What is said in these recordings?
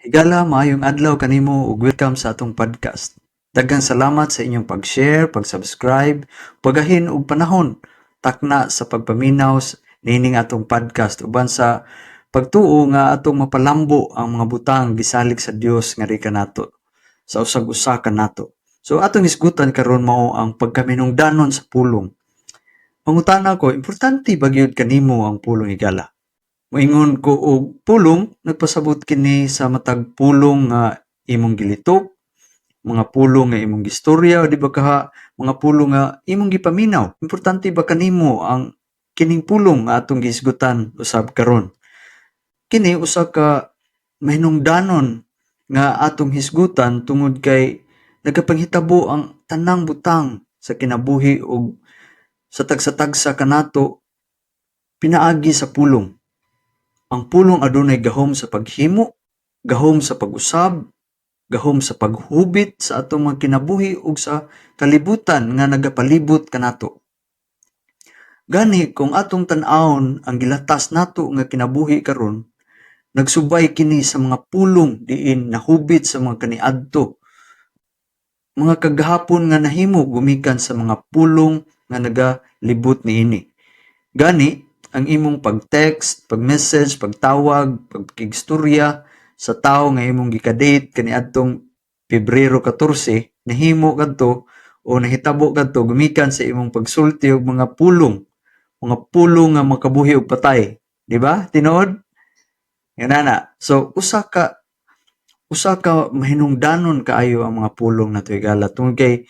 Higala, maayong adlaw kanimo ug welcome sa atong podcast. Daghang salamat sa inyong pag-share, pag-subscribe, pagahin og panahon takna sa pagpaminaw nining atong podcast uban sa pagtuo nga atong mapalambo ang mga butang gisalig sa Dios nga kanato sa usag-usa kanato. So atong isgutan karon mao ang pagkaminungdanon sa pulong. Pangutana ko, importante ba gyud kanimo ang pulong higala? Moingon ko og pulong, nagpasabot kini sa matag pulong nga imong gilitok, mga pulong nga imong gistorya o di ba kaha mga pulong nga imong gipaminaw. Importante ba kanimo ang kining pulong nga atong gisgutan usab karon. Kini usa ka mahinungdanon nga atong hisgutan tungod kay nagapanghitabo ang tanang butang sa kinabuhi ug sa tagsa-tagsa kanato pinaagi sa pulong. Ang pulong adunay gahom sa paghimo, gahom sa pag-usab, gahom sa paghubit sa atong mga kinabuhi ug sa kalibutan nga nagapalibot kanato. Gani kung atong tan-awon ang gilatas nato nga kinabuhi karon, nagsubay kini sa mga pulong diin nahubit sa mga kaniadto. Mga kagahapon nga nahimo gumikan sa mga pulong nga nagalibot niini. Gani, ang imong pag-text, pag-message, pagtawag, pagkigstorya sa tao nga imong gikadate kaniadtong Pebrero 14, nahimo kadto o nahitabo kadto gumikan sa imong pagsulti og mga pulong nga makabuhi og patay, di ba? Tinuod? Yan na. So usa ka mahinungdanon kaayo ang mga pulong nato higala tungod kay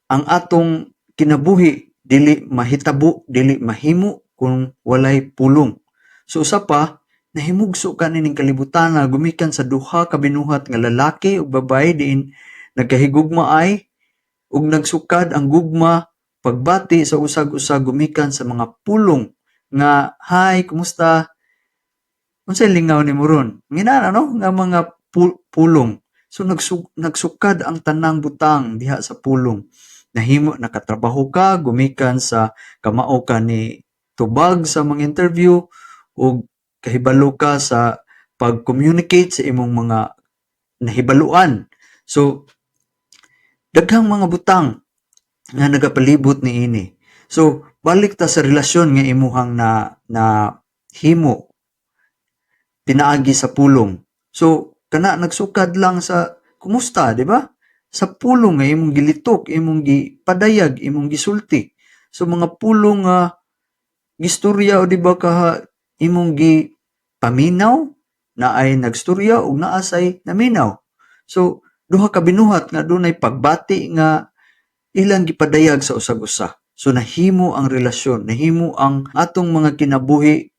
ang atong kinabuhi dili mahitabo, dili mahimo kung walay pulong. So usa pa, nahimugso ka nining kalibutan na gumikan sa duha ka binuhat nga lalaki ug babae diin nagkahigugma ay ug nagsukad ang gugma pagbati sa usag-usag gumikan sa mga pulong nga hi, kumusta? Unsay lingaw nimo ron? Ngina no nga mga pulong. So nagsukad ang tanang butang diha sa pulong. Nahimo nakatrabaho ka gumikan sa kamao ka ni tubag sa mga interview ug kahibalo ka sa pag-communicate sa imong mga nahibaluan. So daghang mga butang nga nagapalibot niini. So balik ta sa relasyon nga imuhang na himo pinaagi sa pulong. So kana nagsukad lang sa kumusta, di ba? Sa pulong nga imong gilitok, imong gipadayag, imong gisulti. So mga pulong nga gistorya o di ba ka imong paminaw na ay nagstorya ug naa say naminaw. So duha ka binuhat nga dunay pagbati nga ilang gipadayag sa usag-usa. So nahimo ang relasyon, nahimo ang atong mga kinabuhi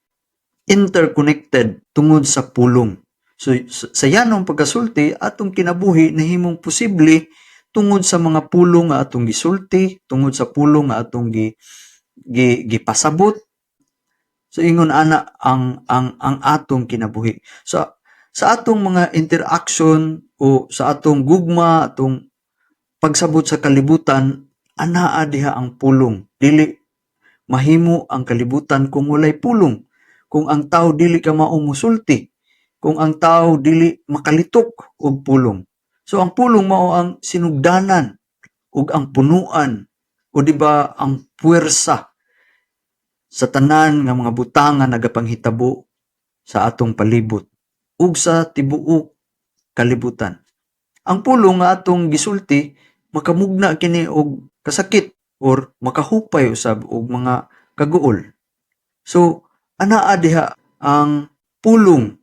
interconnected tungod sa pulong. So sa yanong pagkasulti atong kinabuhi nahimong posible tungod sa mga pulong nga atong gisulti, tungod sa pulong nga atong gipasabot. So ingon ana ang atong kinabuhi. So sa atong mga interaction o sa atong gugma, atong pagsabot sa kalibutan, anaa diha ang pulong. Dili mahimo ang kalibutan kung walay pulong. Kung ang tao dili ka mao musulti, kung ang tao dili makalitok og pulong. So ang pulong mao ang sinugdanan ug ang punuan o di ba ang puwersa sa tanan nga mga butang nga nagapanghitabo sa atong palibot ug sa tibuok kalibutan. Ang pulong nga atong gisulti makamugna kini og kasakit or makahupay usab og mga kaguol. So anaa diha ang pulong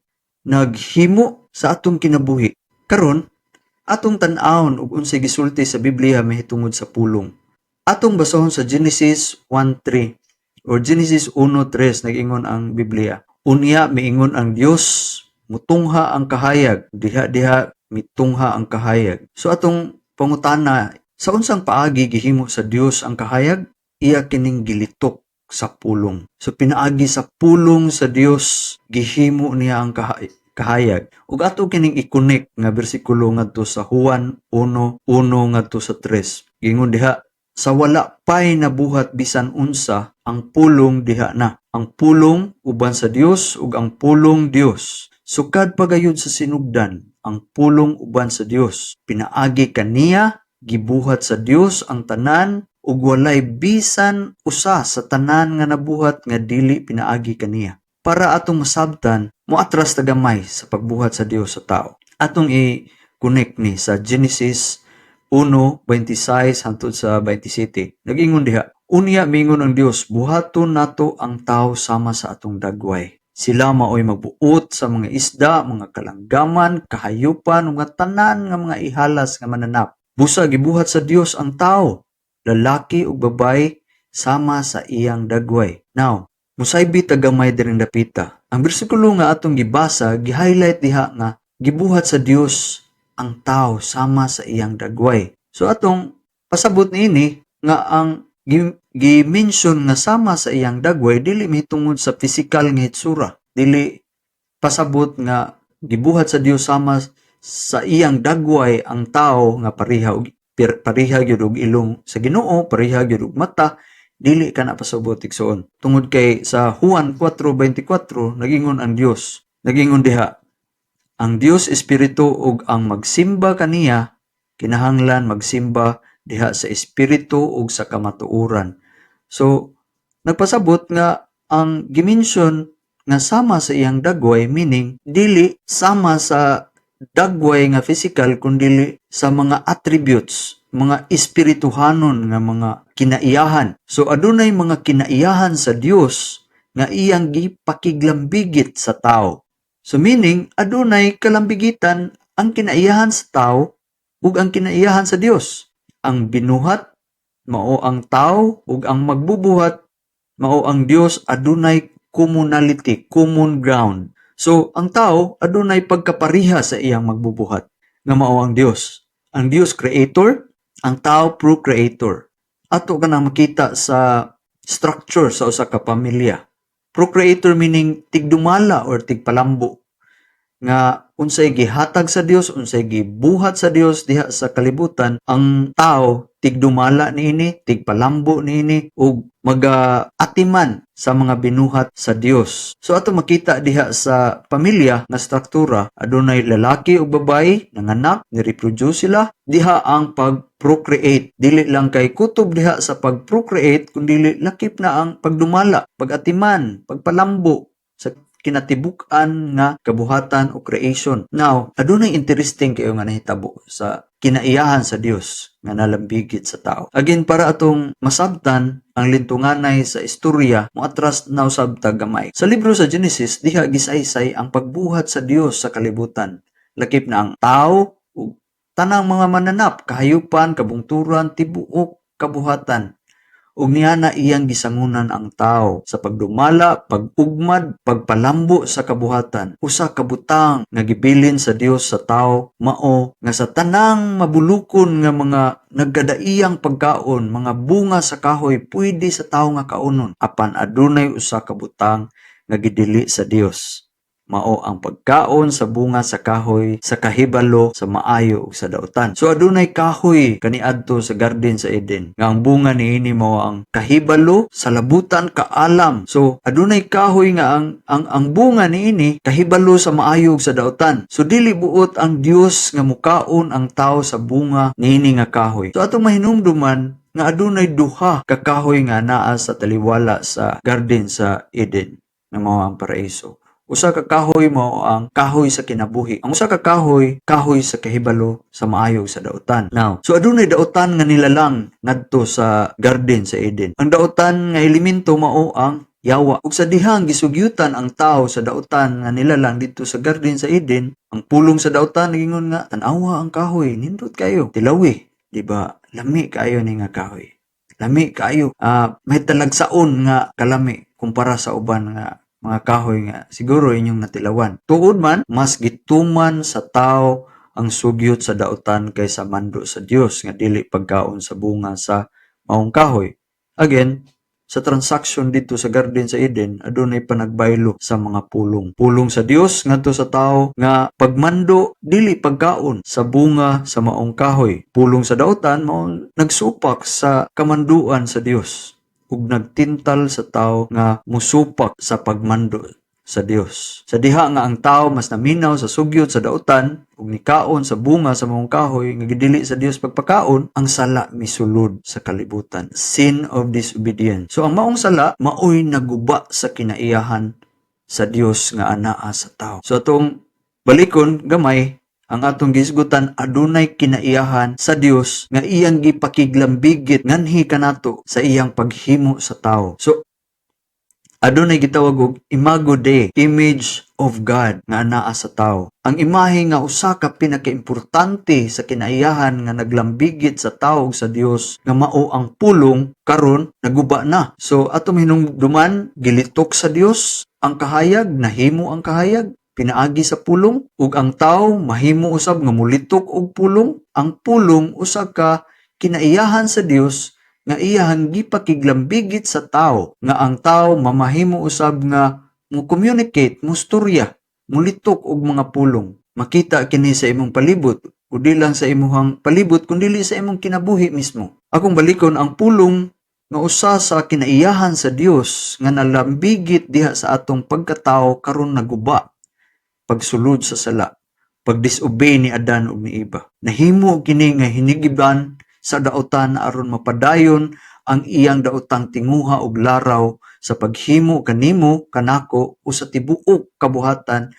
naghimo sa atong kinabuhi. Karon atong tan-awon og unsay gisulti sa Biblia mahitungod sa pulong. Atong basahon sa Genesis 1:3 or Genesis 1:3 nag-ingon ang Biblia. Unya miingon ang Dios, mutungha ang kahayag, diha mitungha ang kahayag. So atong pangutana, sa unsang paagi gihimo sa Dios ang kahayag? Iya kining gilitok sa pulong. So pinaagi sa pulong sa Dios gihimo niya ang kahayag. Ug ato kining i-connect nga bersikulo ngadto sa Juan 1:1 ngadto sa 3. Gingon diha, sa wala pay nabuhat bisan unsa, ang pulong diha na. Ang pulong uban sa Dios ug ang pulong Dios. Sukad pagayod sa sinugdan ang pulong uban sa Dios. Pinaagi kaniya, gibuhat sa Dios ang tanan ug walay bisan usa sa tanan nga nabuhat nga dili pinaagi kaniya. Para atong masabtan, moatras ta gamay sa pagbuhat sa Dios sa tao. Atong i-connect ni sa Genesis 1:26 hangtod sa 27. Nag-ingon diha, unya mingon ang Dios, buhaton nato ang tao sama sa atong dagway. Sila maoy magbuot sa mga isda, mga kalanggaman, kahayupan, mga tanan nga mga ihalas nga mananap. Busa gibuhat sa Dios ang tao, lalaki ug babay sama sa iyang dagway. Now, musaybi tagamay diring dapita. Ang bersikulo nga atong gibasa, gi-highlight diha nga gibuhat sa Dios ang tao sama sa iyang dagway. So atong pasabot niini nga ang gi-mention nga sama sa iyang dagway dili mahitungod sa physical nga hitsura. Dili pasabot nga gibuhat sa Dios sama sa iyang dagway ang tao nga pareha gyud og ilong sa Ginoo, pareha gyud og mata, dili kana pasabot igsoon. Tungod kay sa Juan 4:24 nagingon ang Dios. Nagingon diha, ang Dios Espiritu ug ang magsimba kaniya kinahanglan magsimba diha sa espiritu ug sa kamatuoran. So nagpasabot nga ang gimension nga sama sa iyang dagway, meaning dili sama sa dagway nga physical kundi sa mga attributes, mga espirituhanon nga mga kinaiyahan. So adunay mga kinaiyahan sa Dios nga iyang gipakiglambigit sa tao. So meaning adunay kalambigitan ang kinaiyahan sa tao ug ang kinaiyahan sa Dios. Ang binuhat mao ang tao ug ang magbubuhat mao ang Dios. Adunay communality, common ground. So ang tao adunay pagkapareha sa iyang magbubuhat nga mao ang Dios. Ang Dios creator, ang tao procreator. Ato kanang makita sa structure sa usa ka pamilya. Procreator meaning tigdumala or tigpalambo nga unsay gihatag sa Dios, unsay gibuhat sa Dios diha sa kalibutan, ang tao tigdumala niini, tigpalambo niini ug mag-atiman sa mga binuhat sa Dios. So ato makita diha sa pamilya nga struktura, adunay lalaki ug babayi nanganak, ni-reproduce sila. Diha ang pag-procreate, dili lang kay kutob diha sa pag-procreate kundi lakip na ang pagdumala, pag-atiman, pagpalambo sa kinatibuk-an nga kabuhatan o creation. Now, adunay interesting kayo nga nahitabo sa kinaiyahan sa Dios nga nalambigit sa tao. Again, para atong masabtan ang lintunganay sa istorya, moatras na usab ta gamay. Sa libro sa Genesis, diha gisaysay ang pagbuhat sa Dios sa kalibutan. Lakip na ang tao ug tanang mga mananap, kahayupan, kabungturan, tibuok, kabuhatan. Ug niya na iyang gisangunan ang tao sa pagdumala, pag-ugmad, pagpalambo sa kabuhatan. Usa ka butang nga gibilin sa Dios sa tao mao nga sa tanang mabulukon nga mga nagkadaiyang pagkaon, mga bunga sa kahoy pwede sa tao nga kaunon. Apan adunay usa ka butang nga gidili sa Dios. Mao ang pagkaon sa bunga sa kahoy sa kahibalo sa maayo ug sa dautan. So adunay kahoy kaniadto sa garden sa Eden nga ang bunga niini mao ang kahibalo sa labutan kaalam. So adunay kahoy nga ang bunga niini kahibalo sa maayo ug sa dautan. So dili buot ang Dios nga mukaon ang tao sa bunga niini nga kahoy. So atong mahinumduman nga adunay duha ka kahoy nga naa sa taliwala sa garden sa Eden nga mao ang paraiso. Usa ka kahoy mao ang kahoy sa kinabuhi. Ang usa ka kahoy, kahoy sa kahibalo sa maayo sa dautan. Now, so adunay dautan nga nilalang ngadto sa garden sa Eden. Ang dautan nga elemento mao ang yawa. Ug sa dihang gisugyutan ang tao sa dautan nga nilalang dito sa garden sa Eden, ang pulong sa dautan nagingon nga tan-awa ang kahoy, nindot kayo, tilawi, di ba? Lami kayo ni nga kahoy. Lami kayo. May talagsaon nga kalami kumpara sa uban nga mga kahoy nga siguro inyong natilawan. Tuod man, mas gituman sa tao ang sugyot sa dautan kaysa mando sa Dios nga dili pagkaon sa bunga sa maong kahoy. Again, sa transaction dito sa garden sa Eden, adunay panagbaylo sa mga pulong. Pulong sa Dios ngadto sa tao nga pagmando dili pagkaon sa bunga sa maong kahoy. Pulong sa dautan mao nagsupak sa kamanduan sa Dios ug nagtintal sa tao nga musupak sa pagmando sa Dios. Sa diha nga ang tao mas naminaw sa sugyot sa dautan ug nikaon sa bunga sa mga kahoy nga gidili sa Dios pagpakaon, ang sala misulod sa kalibutan. Sin of disobedience. So ang maong sala maoy naguba sa kinaiyahan sa Dios nga anaa sa tao. So atong balikon gamay ang atong gisgutan adunay kinaiyahan sa Dios nga iyang gipakiglambigit nganhi kanato sa iyang paghimo sa tao. So adunay gitawag og imago Dei, image of God nga anaa sa tao. Ang imahe nga usa ka pinakaimportante sa kinaiyahan nga naglambigit sa tao sa Dios nga mao ang pulong karon naguba na. So atom hinungduman gilitok sa Dios ang kahayag, nahimo ang kahayag pinaagi sa pulong ug ang tao mahimo usab nga mulitok og pulong. Ang pulong usa ka kinaiyahan sa Dios nga iyang gipakiglambigit sa tao nga ang tao mamahimo usab nga mo communicate, mo storya, mulitok og mga pulong. Makita kini sa imong palibot o di lang sa imong palibot kundi sa imong kinabuhi mismo. Akong balikon ang pulong nga usa sa kinaiyahan sa Dios nga nalambigit diha sa atong pagkatao karon naguba pagsulod sa sala, pagdisobey ni Adan ug ni Eva. Nahimo kini nga hinigiban sa dautan aron mapadayon ang iyang daotang tinguha og laraw sa paghimo kanimo kanako o sa tibuok kabuhatan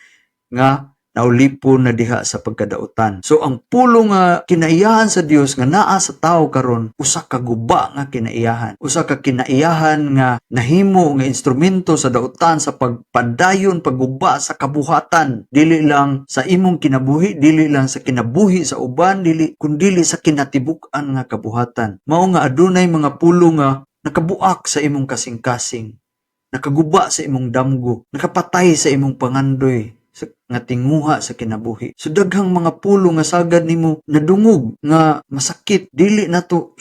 nga naulipon na diha sa pagkadautan. So ang pulong nga kinaiyahan sa Dios nga naa sa tawo karon usa ka guba nga kinaiyahan. Usa ka kinaiyahan nga nahimo nga instrumento sa dautan sa pagpadayon pagguba sa kabuhatan. Dili lang sa imong kinabuhi, dili lang sa kinabuhi sa uban, dili kundi sa kinatibuk-an nga kabuhatan. Mao nga adunay mga pulong nga nakabuak sa imong kasing-kasing. Nakaguba sa imong damgo, nakapatay sa imong pangandoy nga tinguha sa kinabuhi. So daghang mga pulong nga sagad nimo nadungog nga masakit, dili nato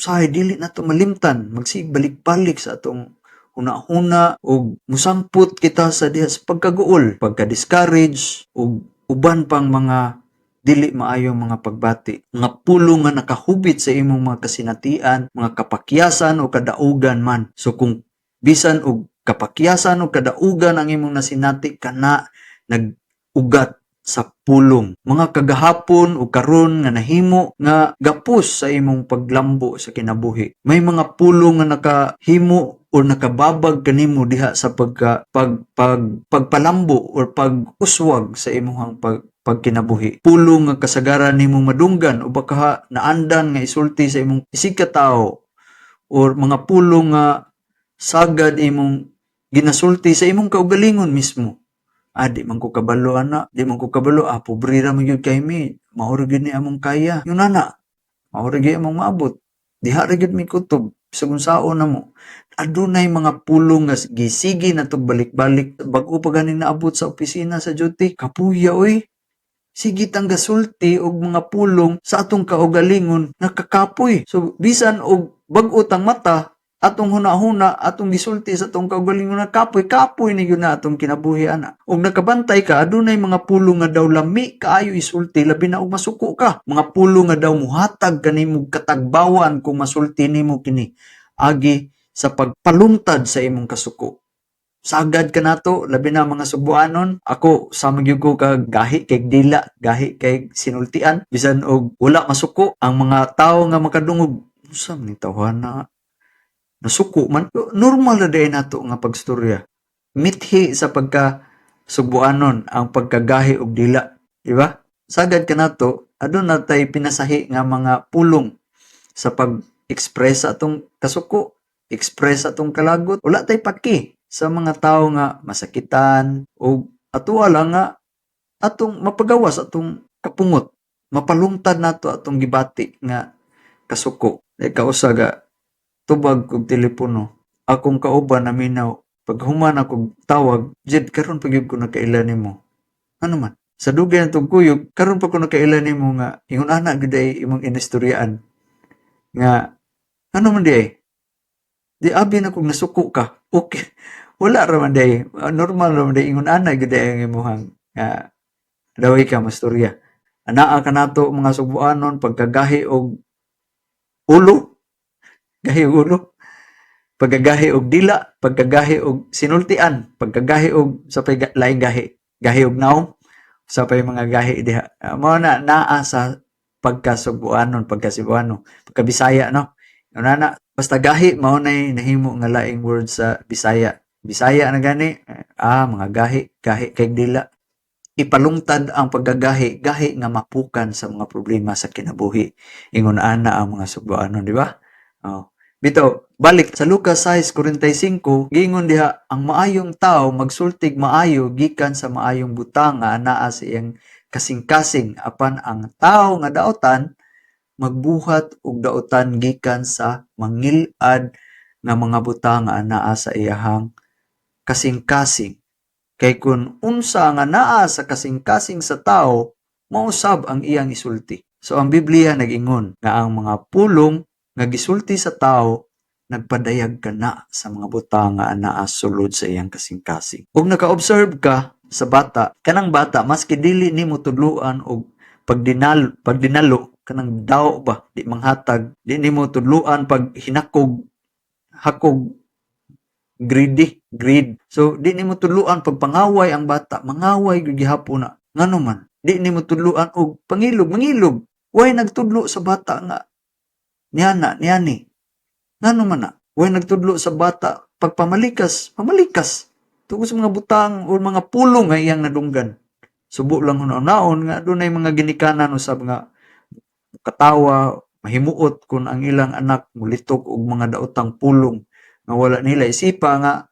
malimtan, magsig-balik-balik sa atong huna-huna o musangput kita sa diha sa pagkaguol, pagka-discourage o uban pang mga dili maayong mga pagbati. Mga pulong nga nakahubit sa imong mga kasinatian, mga kapakyasan o kadaugan man. So kung bisan og kapakyasan o kadaugan ang imong nasinati kana nag-ugat sa pulong. Mga kagahapon o karon nga nahimo nga gapos sa imong paglambo sa kinabuhi. May mga pulong nga nakahimo o nakababag kanimo diha sa pagpalambo o pag-uswag sa imong pagkinabuhi. Pulong nga kasagaran nimo madunggan o baka naandan nga isulti sa imong isig ka tawo or mga pulong nga sagad imong ginasulti sa imong kaugalingon mismo. Di man ko kabalo ana, di man ko kabalo, pobre ra man gyud kay mi, maori gyud ni among kaya. Yung nana, maori gyud among maabot. Diha ra gyud mi kutob, bisag unsaon namo. Adunay mga pulong nga gisigi na tog balik-balik bag-o pa ganing naabot sa opisina sa duty. Kapuya oy. Sige tang gasulti og mga pulong sa atong kaugalingon nakakapoy. So bisan og bag-o tang mata atong huna-huna, atong gisulti sa atong kaugalingon na kapoy ni yun na atong kinabuhi ana. Og nakabantay ka, adunay mga pulong nga daw lami kaayo isulti, labi na og masuko ka. Mga pulong nga daw muhatag kanimo katagbawan kung masulti nimo kini. Agi sa pagpaluntad sa imong kasuko. Sagad ka nato, labi na mga Subuanon. Ako, sa magyug ko kag gahi kay dila, gahi kay sinultian. Bisan og wala masuko, ang mga tao nga makadungog, usa man ni tawhana nasuko man, normal na dayon nato nga pagstorya. Mithi sa pagka Subuanon ang pagkagahi og dila, di ba? Sagad ka nato, adun na tay pinasahi nga mga pulong sa pag-express atong kasuko, express atong kalagot. Wala tay paki sa mga tao nga masakitan o ato lang nga atong mapagawas atong kapungot. Mapalungtad nato atong gibati nga kasuko. Kausa ga tubag kog telepono, akong kauban naminaw, pag human akong tawag, jed karon pagyud ko nakailan nimo. Ano man? Sa dugay natong kuyog, karon pa ko nakailan nimo nga ingon ana gid ay imong inistoryaan. Nga ano man di Di abi na kog nasuko ka. Okay. Wala ra man di normal ra man di ingon ana gid ay ang imong daway ka mastorya. Anaa ka nato mga Subuanon pagkagahi og ulo. Gahi og ulo. Pagkagahi og dila, pagkagahi og sinultian, pagkagahi og sa laing gahi, gahi og naong, sa pay mga gahi diha. Mao na naa sa pagkasubuanon, pagkasibuano, pagkabisaya no. Una na basta gahi mao nay nahimo nga laing word sa Bisaya. Bisaya na gani, mga gahi, gahi kay dila. Ipalungtad ang paggagahi, gahi nga mapukan sa mga problema sa kinabuhi. Ingon ana ang mga subuanon, di ba? Oh. Bito, balik sa Lucas 6:45, giingon diha ang maayong tao magsultig maayo gikan sa maayong butang nga anaa sa iyang kasing-kasing apan ang tao nga daotan magbuhat og daotan gikan sa mangil-ad nga mga butang nga anaa sa iyahang kasing-kasing. Kay kun unsa nga naa sa kasing-kasing sa tao, mausab ang iyang isulti. So ang Biblia nag-ingon nga ang mga pulong nga gisulti sa tao nagpadayag kana sa mga butang nga anaa sulod sa iyang kasing-kasing. Ug naka-observe ka sa bata, kanang bata maski dili nimo tudluan og pagdinalo kanang daw ba di manghatag, di nimo tudluan pag hinakog hakog greed. So, di nimo tudluan pag pangaway ang bata, mangaway gihapon na. Ngano man, di nimo tudluan og mangilog. Way nagtudlo sa bata nga, niyani. Ngano man na, way nagtudlo sa bata, pag pamalikas. Tungkol sa mga butang o mga pulong nga iyang nadunggan. Subo lang hunaon nga dunay mga ginikanan usab nga katawa, mahimuot kung ang ilang anak mulitok og mga daotang pulong nga wala nila isipa nga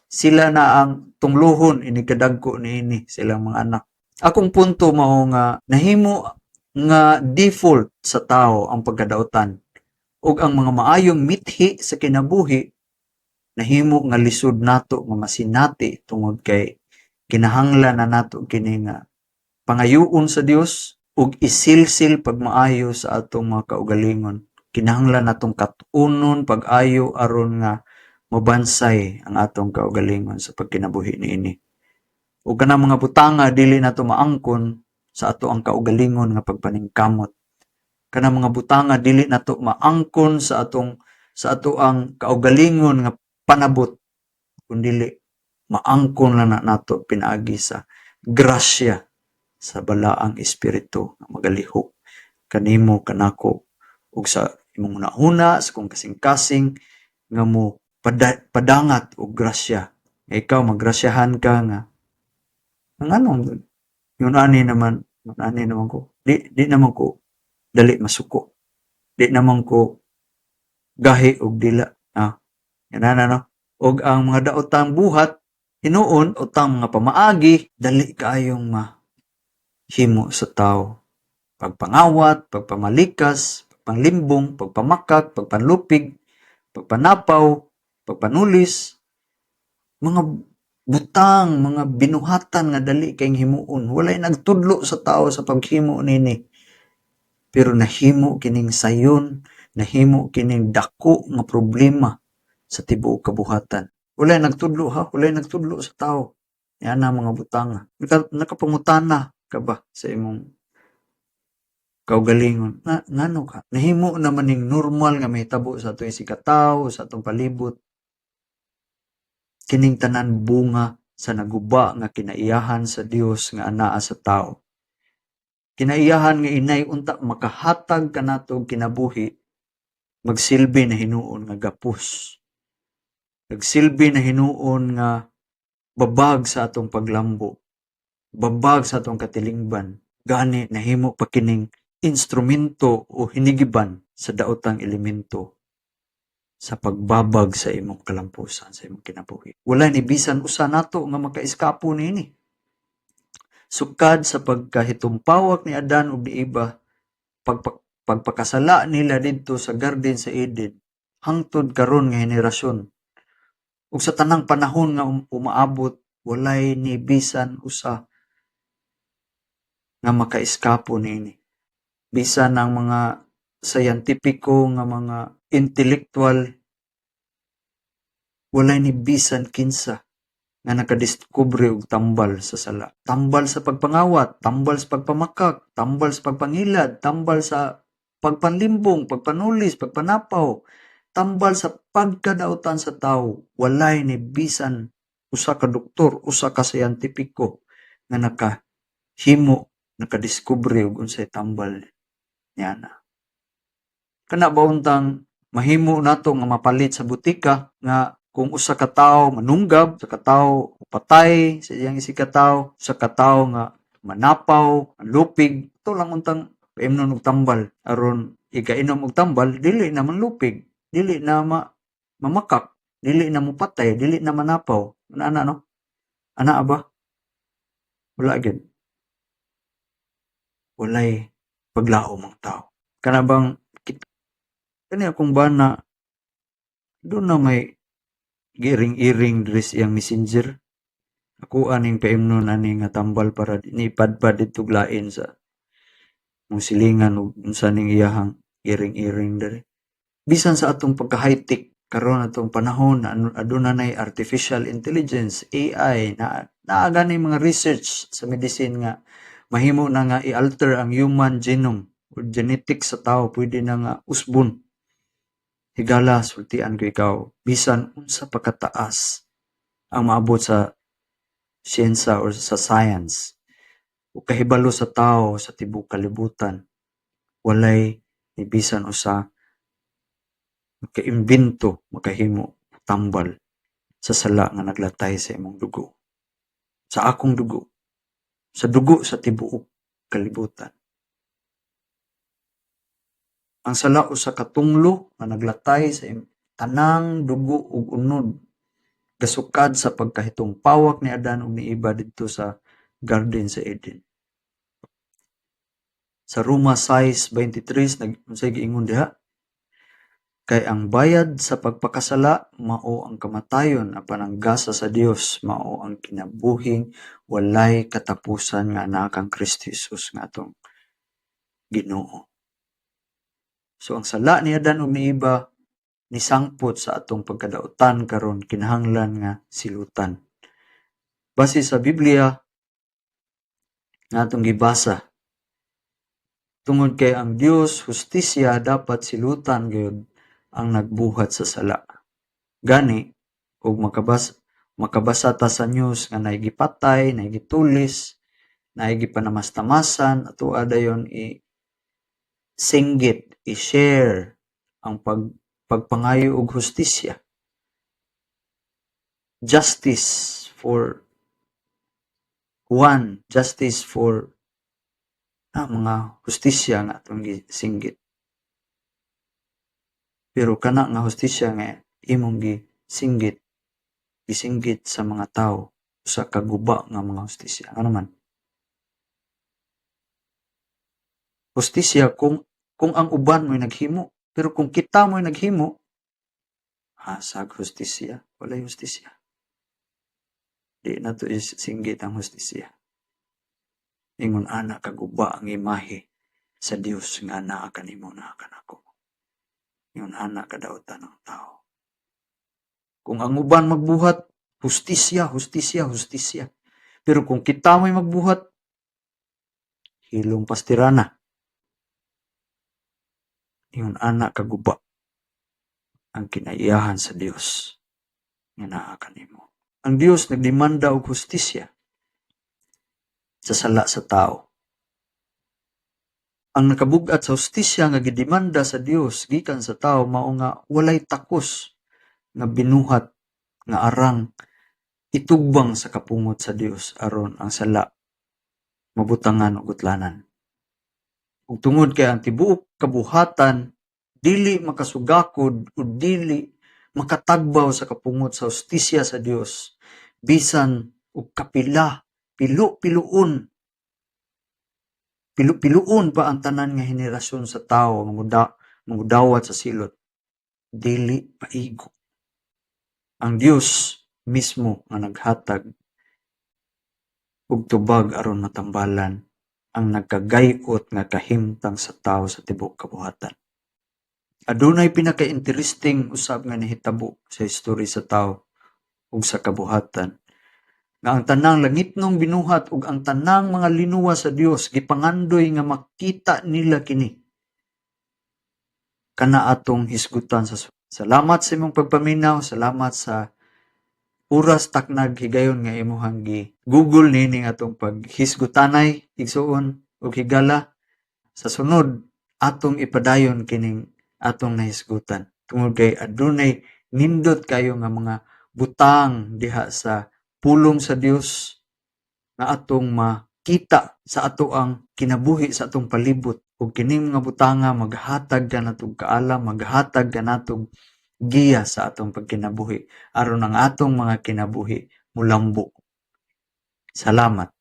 sila na ang tunglohon ini kadagko niini silang mga anak. Akong punto mao nga nahimo nga default sa tao ang pagkadaotan ug ang mga maayong mithi sa kinabuhi nahimo nga lisod nato nga masinati tungod kay kinahanglan na nato kini nga pangayuon sa Dios ug isilsil pagmaayo sa atong mga kaugalingon. Kinahanglan natong katunon pag-ayo aron nga mabansay ang atong kaugalingon sa pagkinabuhi niini. Ug kanang mga butanga dili nato maangkon sa ato ang kaugalingon nga pagpaningkamot. Kanang mga butanga dili nato maangkon sa ato ang kaugalingon nga panabot kundi maangkon lang na nato pinaagi sa grasya sa balaang espiritu nga magalihok kanimo kanako ug sa imong una sa kung kasing-kasing nga mo padangat og grasya. Ikaw magrasyahan ka nga ang anong yun ani naman ko di naman ko dali masuko, di naman ko gahi og dila yan no. Og ang mga daotang buhat hinuon utang mga pamaagi dali kaayong himo sa tao. Pagpangawat, pagpamalikas, pagpanglimbong, pagpamakak, pagpanlupig, pagpanapaw, pagpanulis, mga butang, mga binuhatan nga dali kayong himuon. Walay nagtudlo sa tao sa paghimo nini. Pero nahimo kining sayon, nahimo kining dako nga problema sa tibuok kabuhatan. Walay nagtudlo walay nagtudlo sa tao. Yan ang mga butang. Nakapangutana ka ba sa imong kaugalingon? Ngano ka? Nahimo naman ning normal nga mahitabo sa atong sikataw, sa atong palibot. Kining tanan bunga sa naguba nga kinaiyahan sa Dios nga anaa sa tao. Kinaiyahan nga inay unta makahatag kanato kinabuhi, magsilbi na hinuon nga gapos. Nagsilbi na hinuon nga babag sa atong paglambo, babag sa atong katilingban, gani nahimo pa kining instrumento o hinigiban sa daotang elemento sa pagbabag sa imong kalampusan, sa imong kinabuhi. Wala ni bisan usa nato nga makaiskapo niini. Sukad sa pagkahitumpawak ni Adan ug ni Eva, pagpakasala nila didto sa Garden sa Eden, hangtod karon nga henerasyon. Ug sa tanang panahon nga umaabot, walay ni bisan usa nga makaiskapo niini. Bisan ang mga scientifico nga mga intellectual, walay ni bisan kinsa nga nakadiskubre og tambal sa sala. Tambal sa pagpangawat, tambal sa pagpamakak, tambal sa pagpangilad, tambal sa pagpanlimbong, pagpanulis, pagpanapaw, tambal sa pagkadautan sa tao, walay ni bisan usa ka doktor, usa ka siyentipiko nga nakahimo, nakadiskubre og unsay tambal niya na. Kana ba untang mahimo nato nga mapalit sa butika nga kung usa ka tawo manunggab, usa ka tawo patay sa iyang isig ka tawo, usa ka tawo nga manapaw, lupig, ito lang untang paimnon og tambal aron ikainom og tambal dili na manlupig, dili na mamakak, dili na mopatay, dili na manapaw. Ana no? Ana ba? Wala gid. Walay paglaom ang tao. Kana bang kani akong bana doon na may giring-iring diri siyang messenger. Ako aning paimnon ani nga tambal para ni padpad itog lain sa mong silingan ug unsa ning iyahang iring-iring diri. Bisan sa atong pagka-high-tech karon atong panahon na aduna nay artificial intelligence, AI na gani mga research sa medicine nga mahimo na nga i-alter ang human genome o genetics sa tao, pwede na nga usbon. Higala, sultian ko ikaw, bisan unsa pagkataas ang maabot sa siyensa or sa science o kahibalo sa tao sa tibuok kalibutan, walay ni bisan usa makaimbento, makahimo tambal sa sala nga naglatay sa imong dugo, sa akong dugo, sa dugo sa tibuok kalibutan. Ang sala usa ka tunglo nga naglatay sa tanang dugo ug unod gasukad sa pagkahitong pawak ni Adan ug ni Eva didto sa Garden sa Eden. Sa Roma 6:23 unsay giingon diha? Kay ang bayad sa pagpakasala mao ang kamatayon, apan ang gasa sa Dios mao ang kinabuhing walay katapusan nga anaa kang Kristo Jesus nga atong Ginoo. So ang sala ni Adan ug ni Eva nisangpot sa atong pagkadautan karon kinahanglan nga silutan. Base sa Biblia nga atong gibasa, tungod kay ang Dios hustisya dapat silutan gyud ang nagbuhat sa sala. Gani ug makabasa ta sa news nga naigipatay, naigitulis, naigipanamastamasan ato dayon singgit, i-share ang pagpangayo og hustisya. Justice for Juan, justice for mga hustisya nga atong gisinggit. Pero kana nga hustisya nga imong gisinggit sa mga tao sa kaguba nga mga hustisya. Ano man? Hustisya kung ang uban mo'y naghimo, pero kung kita mo'y naghimo, hasag hustisya, walay hustisya. Di na to singgit ang hustisya. Ingon ana kaguba ang imahe sa Dios nga anaa kanimo na kanako. Ingon ana kadautan ng tao. Kung ang uban magbuhat, hustisya, hustisya, hustisya. Pero kung kita mo'y magbuhat, hilong pastirana. Ingon ana kaguba ang kinaiyahan sa Dios nga anaa kanimo. Ang Dios nagdemanda og hustisya sa sala sa tao. Ang nakabug-at sa hustisya nga gidemanda sa Dios gikan sa tao mao nga walay takos nga binuhat nga arang itugbang sa kapungot sa Dios aron ang sala mabutangan og utlanan. Ug tungod kay ang tibuok kabuhatan dili makasugakod o dili makatagbaw sa kapungot sa hustisya sa Dios, bisan og kapila, piluon pa ang tanan nga henerasyon sa tao nga mudawat sa silot, dili paigo. Ang Dios mismo nga naghatag og tubag aron matambalan ang nagkagayot nga kahimtang sa tao sa tibuok kabuhatan. Adunay pinaka-interesting usab nga nahitabo sa history sa tao ug sa kabuhatan, nga ang tanang langitnong binuhat ug ang tanang mga linuwa sa Dios gipangandoy nga makita nila kini. Kana atong hisgutan sa Salamat sa imong pagpaminaw, salamat sa oras taknag higayon nga imuhang Google nining atong paghisgutanay, igsuon ug higala. Sa sunod, atong ipadayon kining atong nahisgutan. Tungod kay adunay nindot kayo nga mga butang diha sa pulong sa Dios nga atong makita sa ato ang kinabuhi sa atong palibot. Ug kining mga butanga maghatag ka natong kaalam, maghatag ka natong giya sa atong pagkinabuhi aron ang atong mga kinabuhi mulambo. Salamat.